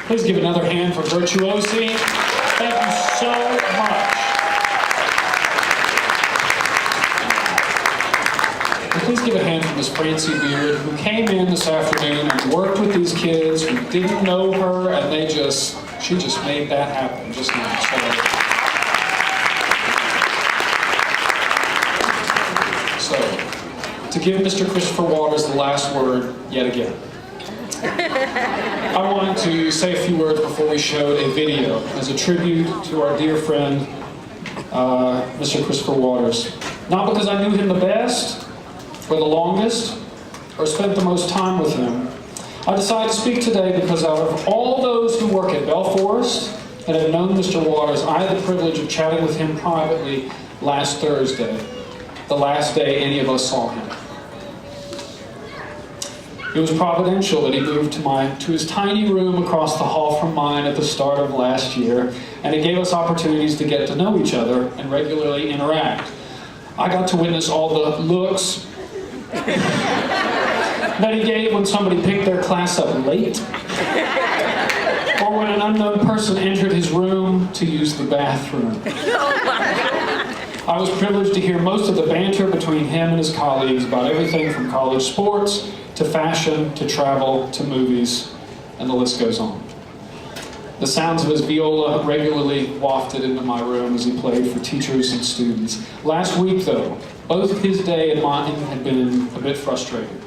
Please give another hand for Virtuosi. Thank you so much. And please give a hand for Miss Francie Beard, who came in this afternoon and worked with these kids who didn't know her, and she just made that happen just now. So, to give Mr. Christopher Waters the last word yet again. I wanted to say a few words before we showed a video as a tribute to our dear friend, Mr. Christopher Waters. Not because I knew him the best, or the longest, or spent the most time with him. I decided to speak today because out of all those who work at Bell Forest and have known Mr. Waters, I had the privilege of chatting with him privately last Thursday, the last day any of us saw him. It was providential that he moved to his tiny room across the hall from mine at the start of last year, and it gave us opportunities to get to know each other and regularly interact. I got to witness all the looks that he gave when somebody picked their class up late, or when an unknown person entered his room to use the bathroom. I was privileged to hear most of the banter between him and his colleagues about everything from college sports to fashion, to travel, to movies, and the list goes on. The sounds of his viola regularly wafted into my room as he played for teachers and students. Last week, though, both his day and mine had been a bit frustrated.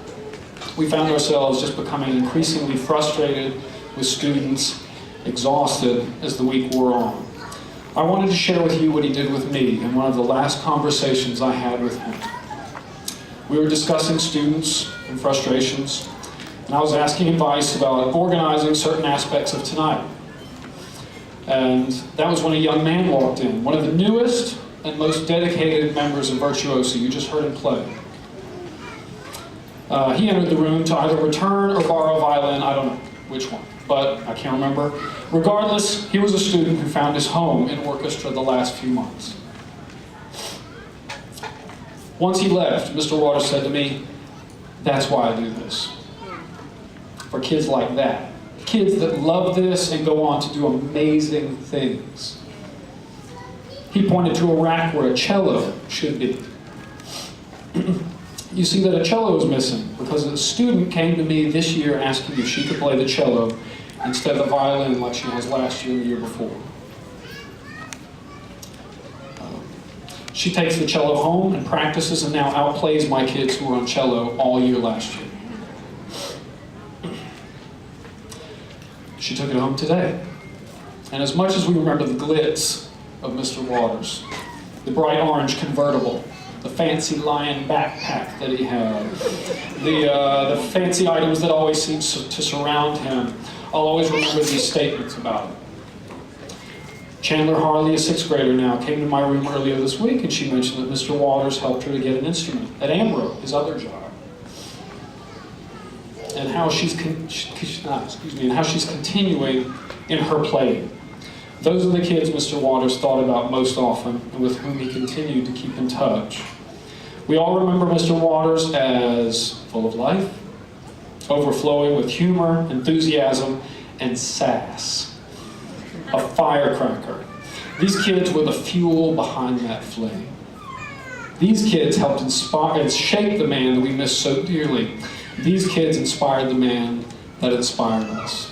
We found ourselves just becoming increasingly frustrated with students, exhausted as the week wore on. I wanted to share with you what he did with me in one of the last conversations I had with him. We were discussing students and frustrations, and I was asking advice about organizing certain aspects of tonight. And that was when a young man walked in, one of the newest and most dedicated members of Virtuosi. You just heard him play. He entered the room to either return or borrow a violin, I don't know which one, but I can't remember. Regardless, he was a student who found his home in orchestra the last few months. Once he left, Mr. Waters said to me, "That's why I do this. For kids like that. Kids that love this and go on to do amazing things." He pointed to a rack where a cello should be. You see that a cello is missing because a student came to me this year asking if she could play the cello instead of the violin like she has last year and the year before. She takes the cello home and practices and now outplays my kids who were on cello all year last year. She took it home today. And as much as we remember the glitz of Mr. Waters, the bright orange convertible, the fancy lion backpack that he had, the fancy items that always seemed to surround him, I'll always remember these statements about him. Chandler Harley, a 6th grader now, came to my room earlier this week, and she mentioned that Mr. Waters helped her to get an instrument at Ambro, his other job, and how she's continuing in her playing. Those are the kids Mr. Waters thought about most often, and with whom he continued to keep in touch. We all remember Mr. Waters as full of life, overflowing with humor, enthusiasm, and sass. A firecracker. These kids were the fuel behind that flame. These kids helped inspire and shape the man that we miss so dearly. These kids inspired the man that inspired us.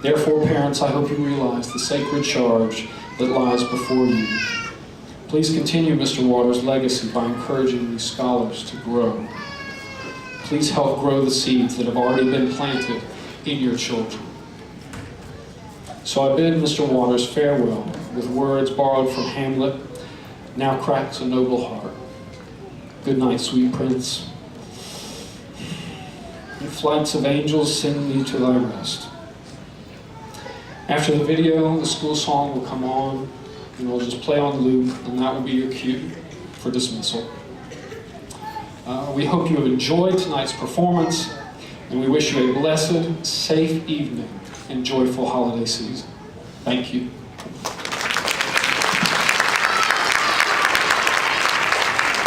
Therefore, parents, I hope you realize the sacred charge that lies before you. Please continue Mr. Waters' legacy by encouraging these scholars to grow. Please help grow the seeds that have already been planted in your children. So I bid Mr. Waters farewell with words borrowed from Hamlet, "Now cracks a noble heart. Good night, sweet prince. And flights of angels send thee to thy rest." After the video, the school song will come on, and we'll just play on loop, and that will be your cue for dismissal. We hope you have enjoyed tonight's performance, and we wish you a blessed, safe evening and joyful holiday season. Thank you.